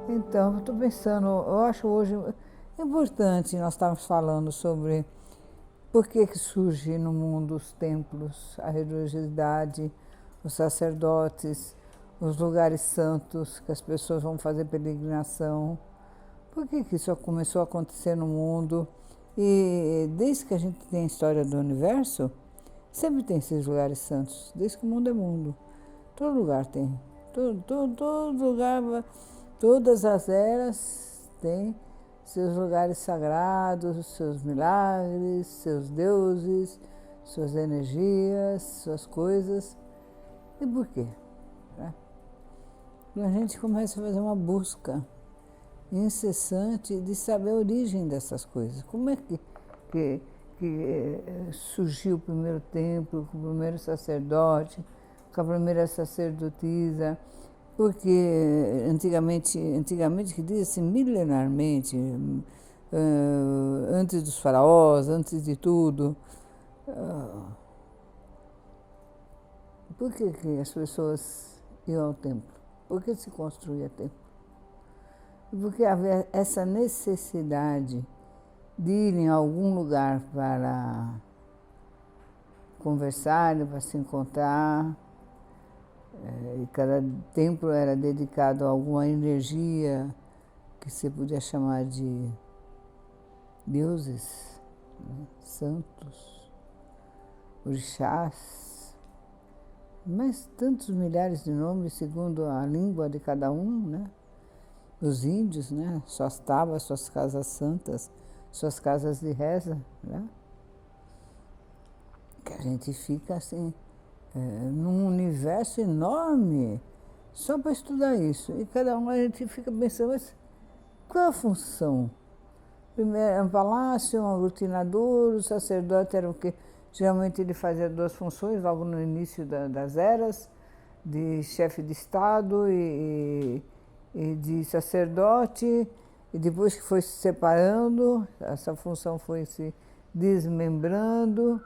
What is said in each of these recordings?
Então, eu estou pensando, eu acho hoje importante, nós estávamos falando sobre por que surge no mundo os templos, a religiosidade, os sacerdotes, os lugares santos que as pessoas vão fazer peregrinação. Por que isso começou a acontecer no mundo? E desde que a gente tem a história do universo, sempre tem esses lugares santos, desde que o mundo é mundo. Todo lugar tem. Todo lugar, todas as eras têm seus lugares sagrados, seus milagres, seus deuses, suas energias, suas coisas. E por quê? E a gente começa a fazer uma busca incessante de saber a origem dessas coisas. Como é que surgiu o primeiro templo, com o primeiro sacerdote, com a primeira sacerdotisa? Porque antigamente que diz-se milenarmente, antes dos faraós, antes de tudo, por que as pessoas iam ao templo? Por que se construía templo? Porque havia essa necessidade de ir em algum lugar para conversar, para se encontrar. E cada templo era dedicado a alguma energia que você podia chamar de deuses, né? Santos, orixás, mas tantos milhares de nomes segundo a língua de cada um, né? Os índios, né? Suas tabas, suas casas santas, suas casas de reza, né? Que a gente fica assim, num universo enorme só para estudar isso. E cada um a gente fica pensando, mas qual é a função? Primeiro era um palácio, um aglutinador, o sacerdote era o quê? Geralmente ele fazia duas funções logo no início das eras, de chefe de Estado e de sacerdote, e depois que foi se separando, essa função foi se desmembrando.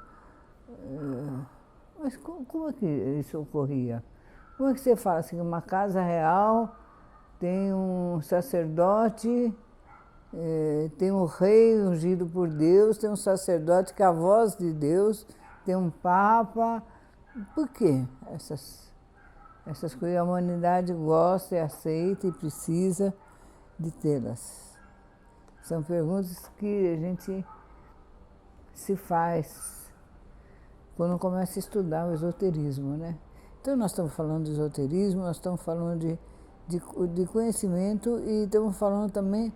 Mas como é que isso ocorria? Como é que você fala assim, uma casa real tem um sacerdote, tem um rei ungido por Deus, tem um sacerdote que é a voz de Deus, tem um papa? Por que essas coisas a humanidade gosta e aceita e precisa de tê-las? São perguntas que a gente se faz quando começa a estudar o esoterismo, né? Então nós estamos falando de esoterismo, nós estamos falando de conhecimento e estamos falando também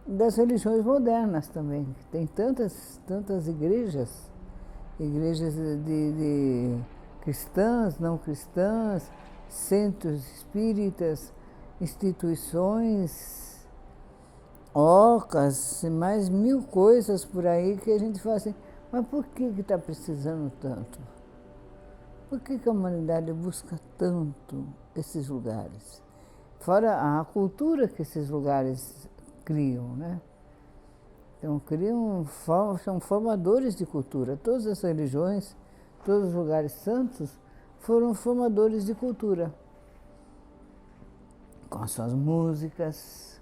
das religiões modernas também. Tem tantas igrejas de cristãs, não cristãs, centros espíritas, instituições, ocas, mais mil coisas por aí que a gente fala assim, mas por que está precisando tanto? Por que a humanidade busca tanto esses lugares? Fora a cultura que esses lugares criam, né? Então, são formadores de cultura. Todas as religiões, todos os lugares santos foram formadores de cultura. Com as suas músicas,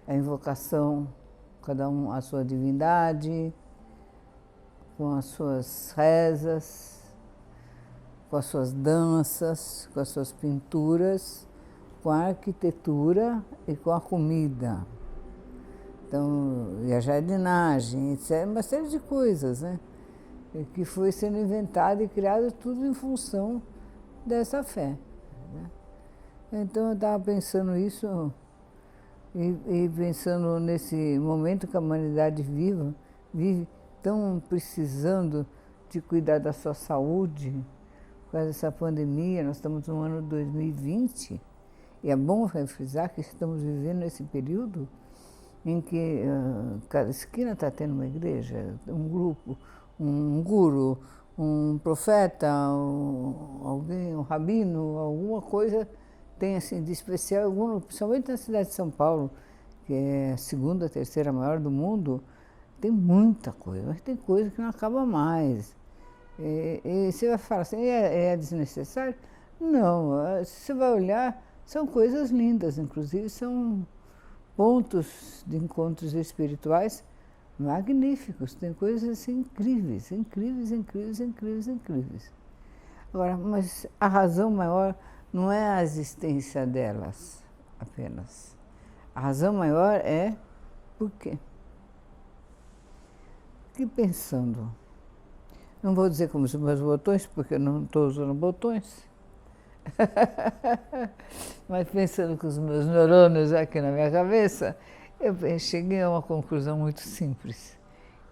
a invocação, cada um a sua divindade, com as suas rezas, com as suas danças, com as suas pinturas, com a arquitetura e com a comida. Então, e a jardinagem, etc., uma série de coisas, né? Que foi sendo inventada e criada tudo em função dessa fé, né? Então, eu estava pensando isso e pensando nesse momento que a humanidade vive tão precisando de cuidar da sua saúde, por causa dessa pandemia. Nós estamos no ano 2020 e é bom frisar que estamos vivendo esse período em que cada esquina está tendo uma igreja, um grupo, um guru, um profeta, alguém, um rabino, alguma coisa tem assim de especial, principalmente na cidade de São Paulo, que é a segunda, terceira maior do mundo. Tem muita coisa, mas tem coisa que não acaba mais. E você vai falar assim, é desnecessário? Não, se você vai olhar, são coisas lindas, inclusive são pontos de encontros espirituais magníficos, tem coisas assim incríveis, incríveis, incríveis, incríveis, incríveis. Agora, mas a razão maior não é a existência delas apenas. A razão maior é por quê? Fiquei pensando, não vou dizer como os meus botões, porque eu não estou usando botões, mas pensando com os meus neurônios aqui na minha cabeça, eu cheguei a uma conclusão muito simples,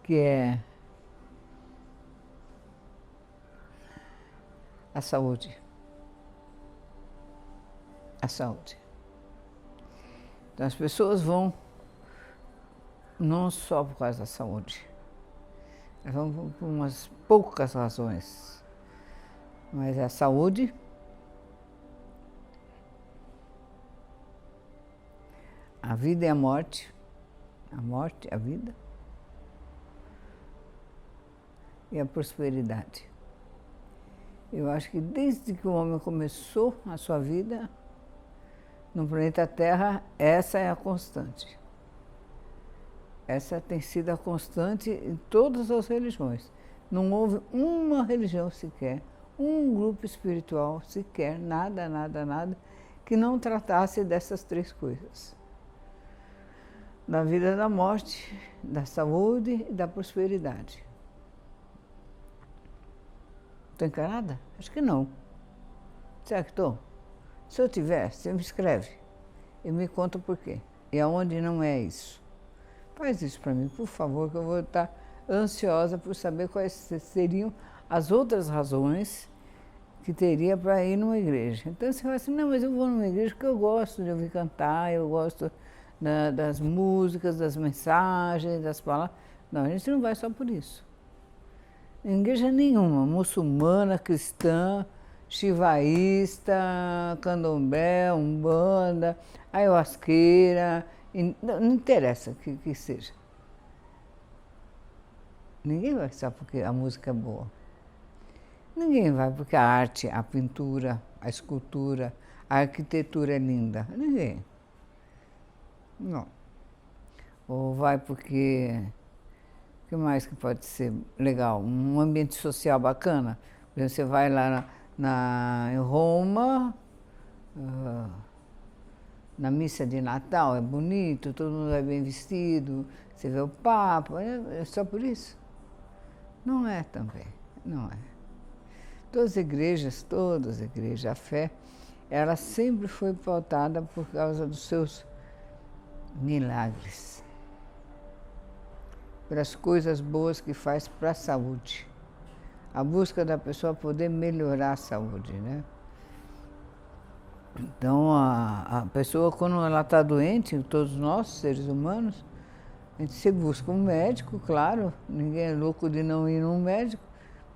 que é a saúde. A saúde. Então as pessoas vão não só por causa da saúde, elas vão por umas poucas razões, mas a saúde, a vida e a morte, a vida e a prosperidade. Eu acho que desde que o homem começou a sua vida no planeta Terra, essa é a constante. Essa tem sido a constante em todas as religiões. Não houve uma religião sequer, um grupo espiritual sequer, nada, nada, nada, que não tratasse dessas três coisas. Da vida e da morte, da saúde e da prosperidade. Estou encanada? Acho que não. Será que estou? Se eu tiver, você me escreve e me conta por quê. E aonde não é isso. Faz isso para mim, por favor, que eu vou estar ansiosa por saber quais seriam as outras razões que teria para ir numa igreja. Então você fala assim, não, mas eu vou numa igreja porque eu gosto de ouvir cantar, eu gosto das músicas, das mensagens, das palavras. Não, a gente não vai só por isso. Em igreja nenhuma, muçulmana, cristã, shivaísta, candomblé, umbanda, ayahuasqueira, não interessa que seja. Ninguém vai só porque a música é boa. Ninguém vai porque a arte, a pintura, a escultura, a arquitetura é linda. Ninguém. Não. Ou vai porque... O que mais que pode ser legal? Um ambiente social bacana. Por exemplo, você vai lá em Roma, na missa de Natal, é bonito, todo mundo é bem vestido, você vê o Papa, é só por isso? Não é também, não é. Todas as igrejas, a fé, ela sempre foi pautada por causa dos seus milagres, pelas coisas boas que faz para a saúde. A busca da pessoa poder melhorar a saúde, né? Então, a pessoa, quando ela está doente, todos nós, seres humanos, a gente se busca um médico, claro, ninguém é louco de não ir num médico,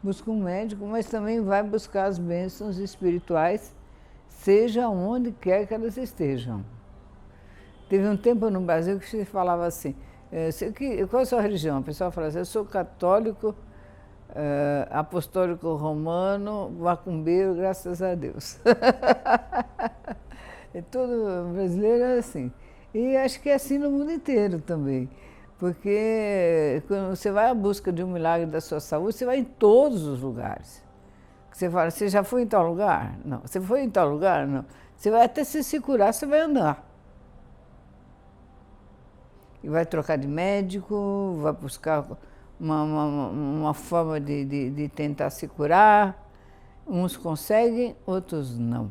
busca um médico, mas também vai buscar as bênçãos espirituais, seja onde quer que elas estejam. Teve um tempo no Brasil que se falava assim, qual é a sua religião? O pessoal falava assim, eu sou católico, apostólico romano, macumbeiro, graças a Deus. Todo brasileiro é assim. E acho que é assim no mundo inteiro também. Porque quando você vai à busca de um milagre da sua saúde, você vai em todos os lugares. Você fala, você já foi em tal lugar? Não. Você foi em tal lugar? Não. Você vai até se curar, você vai andar. E vai trocar de médico, vai buscar uma forma de tentar se curar. Uns conseguem, outros não.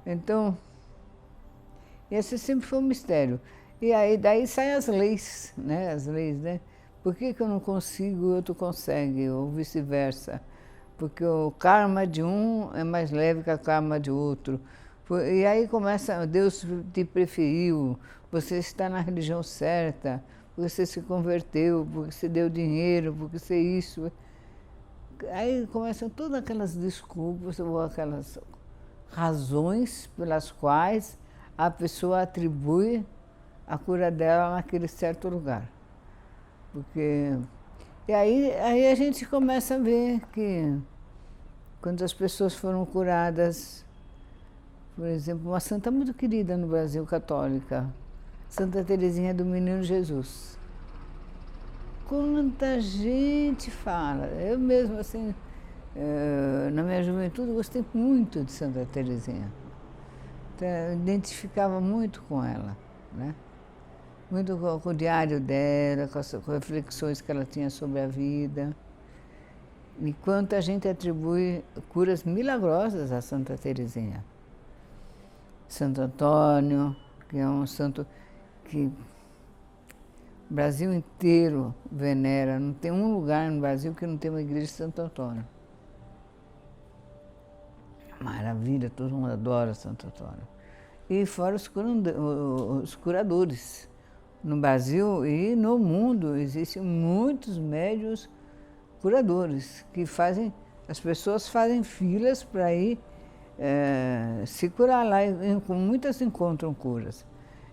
Então, esse sempre foi um mistério. E aí daí saem as leis, né? As leis, né? Por que eu não consigo e o outro consegue, ou vice-versa? Porque o karma de um é mais leve que o karma de outro. E aí começa, Deus te preferiu, você está na religião certa, você se converteu, porque você deu dinheiro, porque você isso. Aí começam todas aquelas desculpas, ou aquelas razões pelas quais a pessoa atribui a cura dela naquele certo lugar. Porque... E aí a gente começa a ver que quando as pessoas foram curadas, por exemplo, uma santa muito querida no Brasil, católica, Santa Teresinha do Menino Jesus. Quanta gente fala. Eu mesmo, assim, na minha juventude, gostei muito de Santa Teresinha. Então, eu identificava muito com ela, né? Muito com o diário dela, com as reflexões que ela tinha sobre a vida. E quanta gente atribui curas milagrosas a Santa Teresinha. Santo Antônio, que é um santo que o Brasil inteiro venera. Não tem um lugar no Brasil que não tem uma igreja de Santo Antônio. Maravilha, todo mundo adora Santo Antônio. E fora os curadores. No Brasil e no mundo existem muitos médiuns curadores que fazem, as pessoas fazem filas para ir se curar lá, e muitas encontram curas.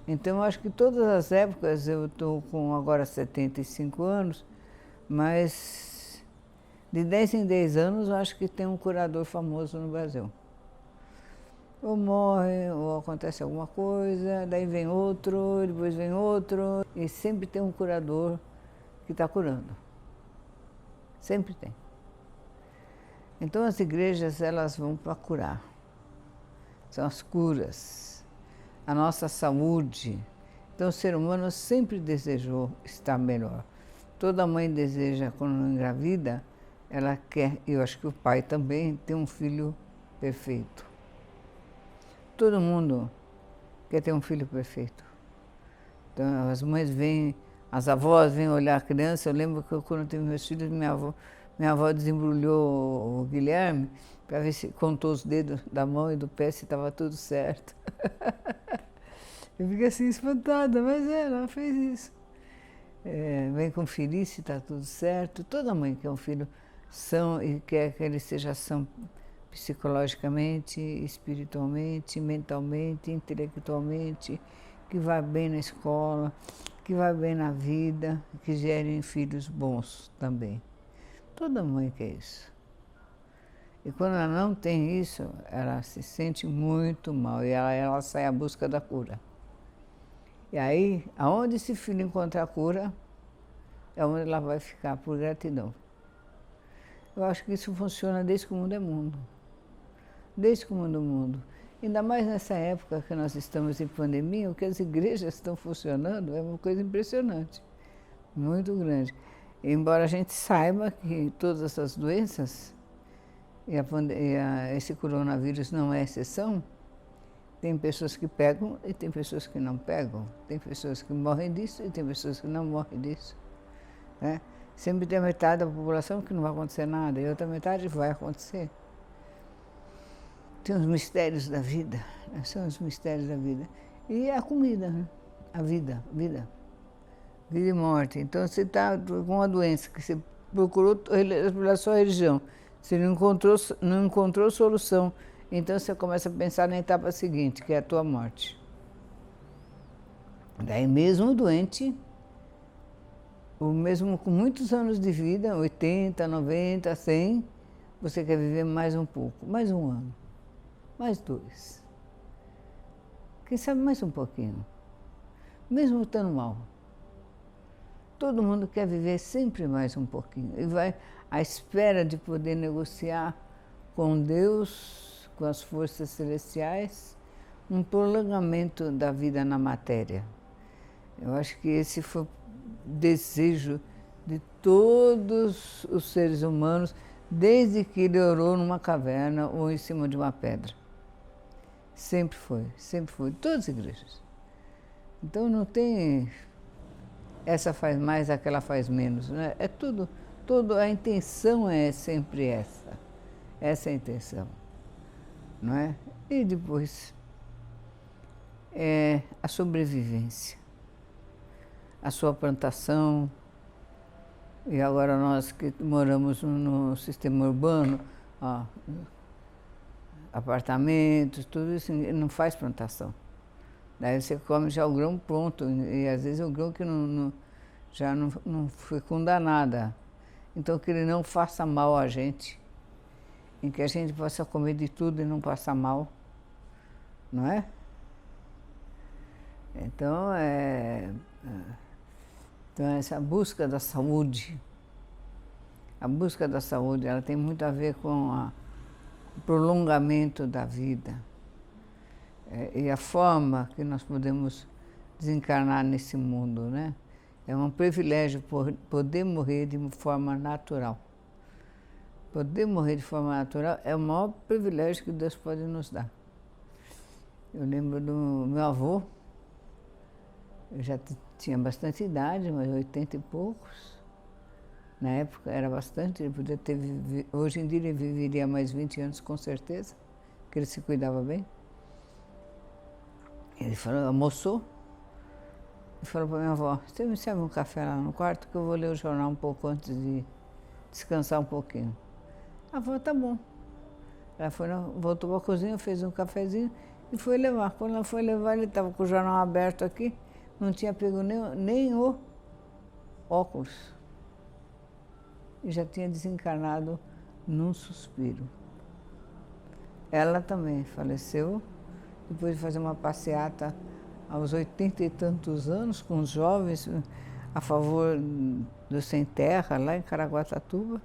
Então, eu acho que todas as épocas, eu estou com agora 75 anos, mas de 10 em 10 anos eu acho que tem um curador famoso no Brasil. Ou morre, ou acontece alguma coisa, daí vem outro, depois vem outro, e sempre tem um curador que está curando. Sempre tem. Então as igrejas, elas vão para curar. São as curas, a nossa saúde. Então o ser humano sempre desejou estar melhor. Toda mãe deseja, quando engravida, ela quer, e eu acho que o pai também, ter um filho perfeito. Todo mundo quer ter um filho perfeito. Então as mães vêm, as avós vêm olhar a criança. Eu lembro que quando eu tive meus filhos, minha avó desembrulhou o Guilherme para ver se contou os dedos da mão e do pé se estava tudo certo. Eu fiquei assim espantada, mas ela fez isso. Vem conferir se está tudo certo. Toda mãe quer um filho são e quer que ele seja são psicologicamente, espiritualmente, mentalmente, intelectualmente, que vá bem na escola, que vá bem na vida, que gerem filhos bons também. Toda mãe quer isso. E quando ela não tem isso, ela se sente muito mal e ela sai à busca da cura. E aí, aonde esse filho encontrar a cura, é onde ela vai ficar por gratidão. Eu acho que isso funciona desde que o mundo é mundo. Desde que o mundo é mundo. Ainda mais nessa época que nós estamos em pandemia, o que as igrejas estão funcionando é uma coisa impressionante, muito grande. Embora a gente saiba que todas essas doenças, esse coronavírus não é exceção, tem pessoas que pegam e tem pessoas que não pegam. Tem pessoas que morrem disso e tem pessoas que não morrem disso. Né? Sempre tem a metade da população que não vai acontecer nada e a outra metade vai acontecer. Tem os mistérios da vida, né? São os mistérios da vida. E a comida, né? A vida. Vida e morte. Então, você está com uma doença que você procurou pela sua religião, você não encontrou solução, então você começa a pensar na etapa seguinte, que é a tua morte. Daí mesmo doente, ou mesmo com muitos anos de vida, 80, 90, 100, você quer viver mais um pouco, mais um ano, mais 2. Quem sabe mais um pouquinho, mesmo estando mal. Todo mundo quer viver sempre mais um pouquinho e vai à espera de poder negociar com Deus, com as forças celestiais, um prolongamento da vida na matéria. Eu acho que esse foi o desejo de todos os seres humanos, desde que ele orou numa caverna ou em cima de uma pedra. Sempre foi, todas as igrejas. Então não tem essa faz mais, aquela faz menos, né? É tudo, a intenção é sempre essa é a intenção, não é? E depois a sobrevivência, a sua plantação, e agora nós que moramos no sistema urbano, apartamentos, tudo isso, não faz plantação. Daí você come já o grão pronto, e às vezes o grão que já não fecunda nada. Então que ele não faça mal a gente, em que a gente possa comer de tudo e não passar mal, não é? Então, então essa busca da saúde, a busca da saúde, ela tem muito a ver com o prolongamento da vida. E a forma que nós podemos desencarnar nesse mundo, né? É um privilégio poder morrer de forma natural. Poder morrer de forma natural é o maior privilégio que Deus pode nos dar. Eu lembro do meu avô, eu já tinha bastante idade, mas 80 e poucos. Na época era bastante, ele podia ter hoje em dia ele viveria mais 20 anos com certeza, que ele se cuidava bem. Ele falou, almoçou, e falou para minha avó, você me serve um café lá no quarto que eu vou ler o jornal um pouco antes de descansar um pouquinho. A avó, tá bom. Ela voltou para a cozinha, fez um cafezinho e foi levar. Quando ela foi levar, ele estava com o jornal aberto aqui, não tinha pego nem o óculos. E já tinha desencarnado num suspiro. Ela também faleceu, depois de fazer uma passeata aos 80 e tantos anos, com os jovens, a favor do Sem Terra, lá em Caraguatatuba.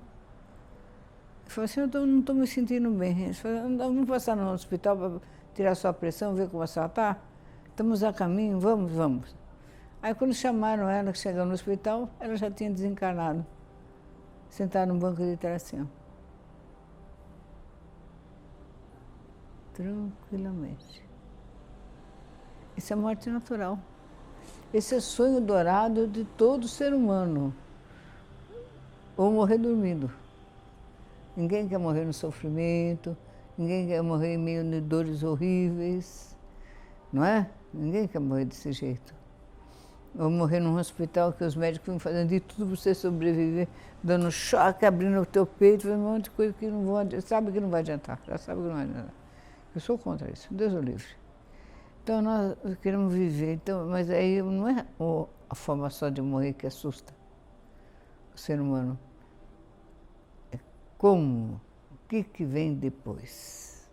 Eu falei assim, eu não estou me sentindo bem. Eles falaram, vamos passar no hospital para tirar sua pressão, ver como a senhora está? Estamos a caminho, vamos. Aí quando chamaram ela, que chegou no hospital, ela já tinha desencarnado, sentada no banco de trás assim, ó. Tranquilamente. Isso é morte natural. Esse é o sonho dourado de todo ser humano. Ou morrer dormindo. Ninguém quer morrer no sofrimento, ninguém quer morrer em meio de dores horríveis, não é? Ninguém quer morrer desse jeito. Ou morrer num hospital que os médicos vão fazendo de tudo para você sobreviver, dando choque, abrindo o teu peito, um monte de coisa que não vão adiantar, sabe que não vai adiantar, já sabe que não vai adiantar. Eu sou contra isso, Deus o livre. Então nós queremos viver, então, mas aí não é a forma só de morrer que assusta o ser humano. É como, o que vem depois?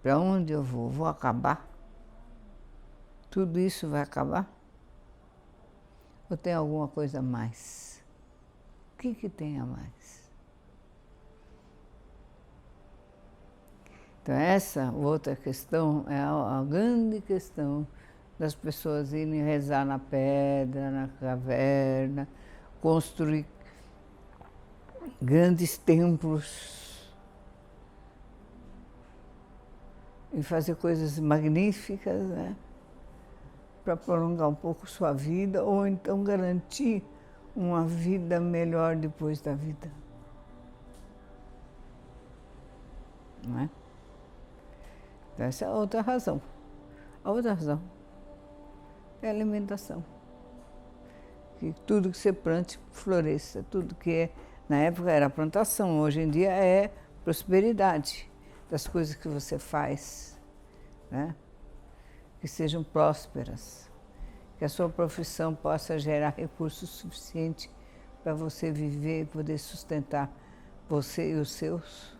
Para onde eu vou? Vou acabar? Tudo isso vai acabar? Ou tem alguma coisa a mais? O que tem a mais? Então essa outra questão é a grande questão das pessoas irem rezar na pedra, na caverna, construir grandes templos e fazer coisas magníficas, né? Para prolongar um pouco sua vida ou então garantir uma vida melhor depois da vida. Não é? Então, essa é a outra razão. A outra razão é a alimentação. Que tudo que você plante floresça, tudo que na época era plantação, hoje em dia é prosperidade das coisas que você faz, né? Que sejam prósperas, que a sua profissão possa gerar recursos suficientes para você viver e poder sustentar você e os seus.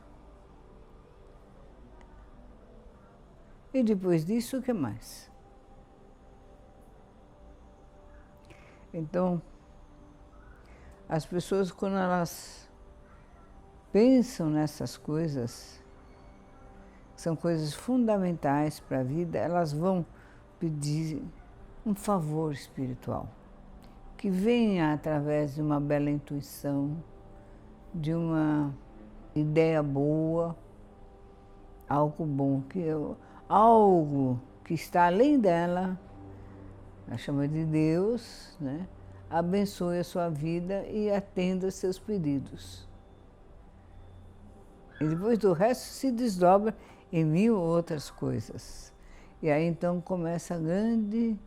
E depois disso, o que mais? Então, as pessoas, quando elas pensam nessas coisas, que são coisas fundamentais para a vida, elas vão pedir um favor espiritual, que venha através de uma bela intuição, de uma ideia boa, algo bom, algo que está além dela, a chama de Deus, né? Abençoe a sua vida e atenda seus pedidos. E depois do resto se desdobra em 1000 outras coisas. E aí então começa a grande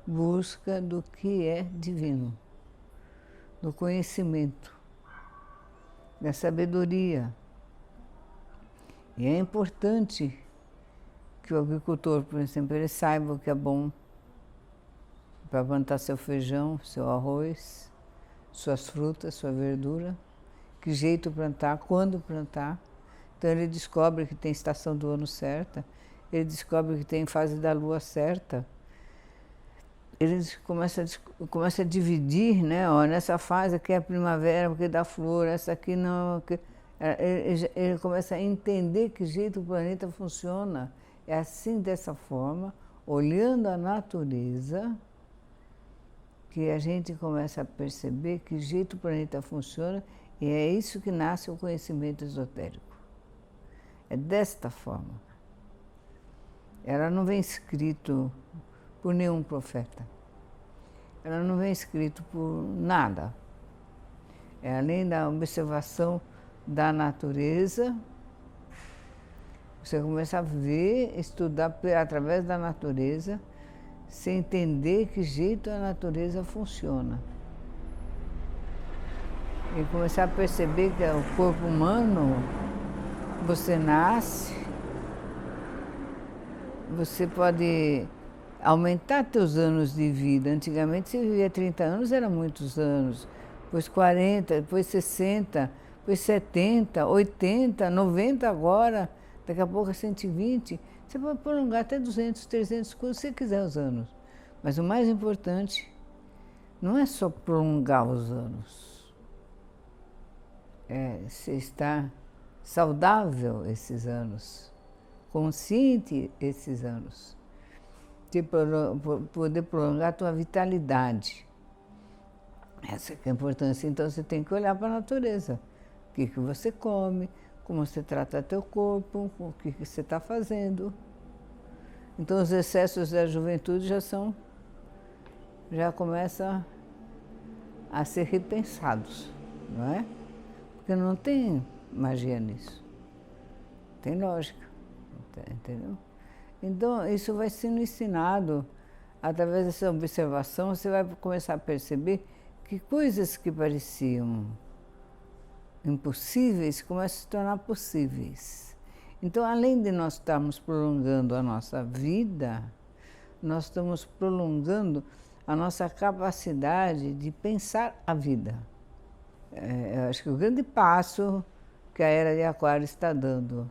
busca do que é divino, do conhecimento, da sabedoria. E é importante que o agricultor, por exemplo, ele saiba o que é bom para plantar seu feijão, seu arroz, suas frutas, sua verdura, que jeito plantar, quando plantar. Então ele descobre que tem estação do ano certa, ele descobre que tem fase da lua certa, ele começa a dividir, né? Ó, nessa fase aqui é a primavera, porque dá flor, essa aqui não. Ele começa a entender que jeito o planeta funciona. É assim, dessa forma, olhando a natureza, que a gente começa a perceber que jeito o planeta funciona, e é isso que nasce o conhecimento esotérico. É desta forma. Ela não vem escrito por nenhum profeta. Ela não vem escrito por nada. É além da observação da natureza, você começa a ver, estudar através da natureza, sem entender que jeito a natureza funciona. E começar a perceber que o corpo humano, você nasce, você pode aumentar teus anos de vida. Antigamente você vivia 30 anos, era muitos anos. Depois 40, depois 60, depois 70, 80, 90 agora, daqui a pouco é 120. Você pode prolongar até 200, 300, quando você quiser os anos. Mas o mais importante não é só prolongar os anos. É você estar saudável esses anos, consciente esses anos. Poder prolongar a tua vitalidade. Essa que é a importância. Então você tem que olhar para a natureza. O que você come, como você trata teu corpo, o que você está fazendo. Então os excessos da juventude já começam a ser repensados, não é? Porque não tem magia nisso. Tem lógica, entendeu? Então, isso vai sendo ensinado. Através dessa observação, você vai começar a perceber que coisas que pareciam impossíveis começam a se tornar possíveis. Então, além de nós estarmos prolongando a nossa vida, nós estamos prolongando a nossa capacidade de pensar a vida. Eu acho que o grande passo que a Era de Aquário está dando,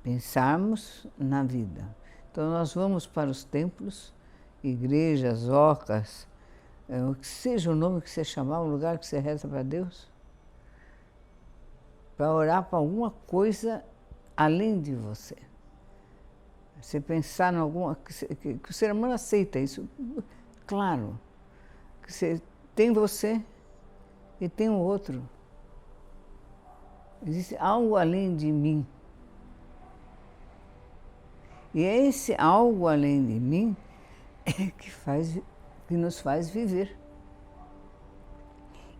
pensarmos na vida. Então nós vamos para os templos, igrejas, ocas, o que seja o nome que você chamar, um lugar que você reza para Deus, para orar para alguma coisa além de você. Você pensar em alguma... que o ser humano aceita isso, claro. Que você tem você e tem o outro. Existe algo além de mim. E é esse algo além de mim que nos faz viver.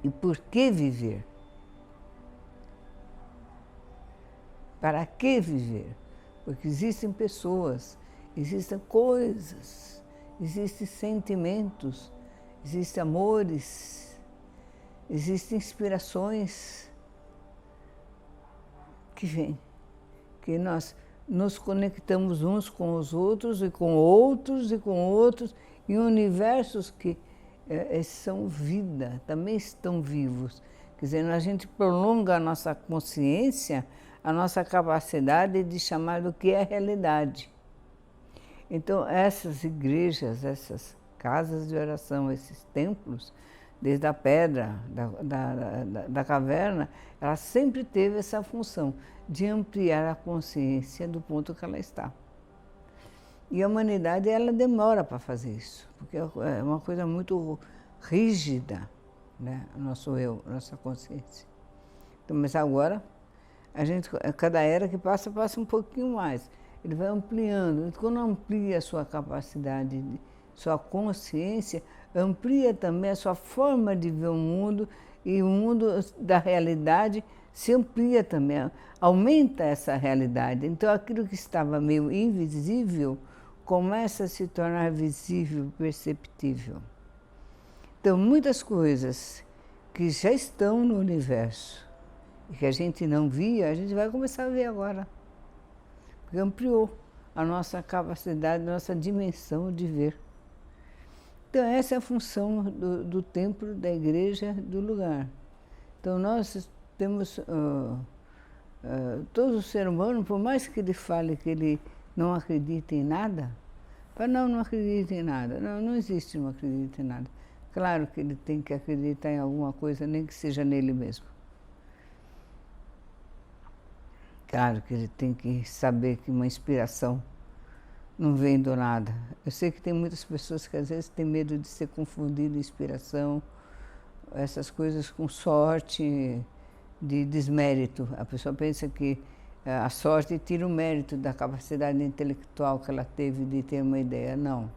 E por que viver? Para que viver? Porque existem pessoas, existem coisas, existem sentimentos, existem amores, existem inspirações que vêm, que nós nos conectamos uns com os outros e com outros e com outros, em universos que são vida, também estão vivos. Quer dizer, a gente prolonga a nossa consciência, a nossa capacidade de chamar do que é realidade. Então, essas igrejas, essas casas de oração, esses templos, desde a pedra, da caverna, ela sempre teve essa função de ampliar a consciência do ponto que ela está. E a humanidade, ela demora para fazer isso, porque é uma coisa muito rígida, né? O nosso eu, a nossa consciência. Então, mas agora, cada era que passa um pouquinho mais. Ele vai ampliando. Quando amplia a sua capacidade, sua consciência, amplia também a sua forma de ver o mundo, e o mundo da realidade se amplia também, aumenta essa realidade. Então aquilo que estava meio invisível começa a se tornar visível, perceptível. Então muitas coisas que já estão no universo e que a gente não via, a gente vai começar a ver agora. Porque ampliou a nossa capacidade, a nossa dimensão de ver. Então essa é a função do templo, da igreja, do lugar. Então nós temos, todo ser humano, por mais que ele fale que ele não acredita em nada? Não acredita em nada. Não existe não acredita em nada. Claro que ele tem que acreditar em alguma coisa, nem que seja nele mesmo. Claro que ele tem que saber que uma inspiração não vem do nada. Eu sei que tem muitas pessoas que às vezes têm medo de ser confundido inspiração, essas coisas com sorte, de desmérito. A pessoa pensa que a sorte tira o mérito da capacidade intelectual que ela teve de ter uma ideia. Não.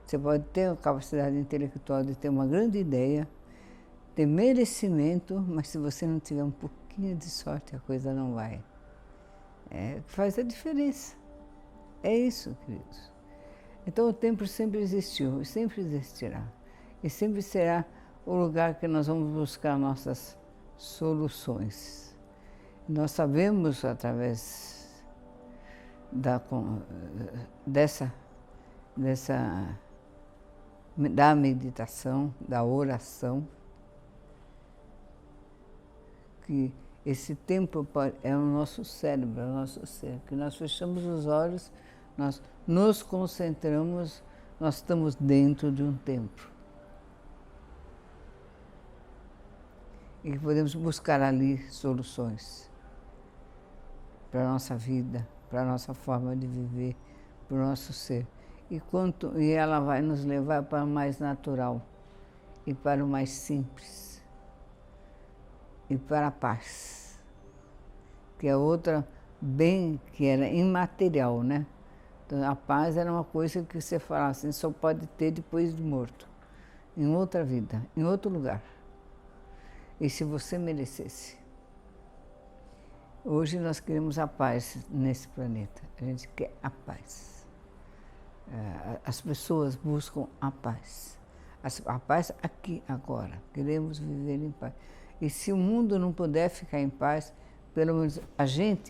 Você pode ter a capacidade intelectual de ter uma grande ideia, ter merecimento, mas se você não tiver um pouquinho de sorte, a coisa não vai. Faz a diferença. É isso, queridos. Então o tempo sempre existiu e sempre existirá. E sempre será o lugar que nós vamos buscar nossas soluções. Nós sabemos, através da meditação, da oração, que esse tempo é o nosso cérebro, é o nosso ser, que nós fechamos os olhos, nós nos concentramos, nós estamos dentro de um templo. E que podemos buscar ali soluções para a nossa vida, para a nossa forma de viver, para o nosso ser. E ela vai nos levar para o mais natural e para o mais simples e para a paz, que é outra bem que era imaterial, né? Então, a paz era uma coisa que você falava assim, só pode ter depois de morto, em outra vida, em outro lugar. E se você merecesse. Hoje nós queremos a paz nesse planeta. A gente quer a paz. As pessoas buscam a paz. A paz aqui, agora. Queremos viver em paz. E se o mundo não puder ficar em paz, pelo menos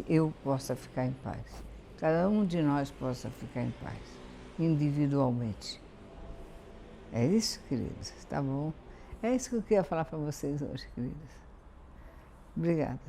eu possa ficar em paz. Cada um de nós possa ficar em paz, individualmente. É isso, queridos? Tá bom? É isso que eu queria falar para vocês hoje, queridas. Obrigada.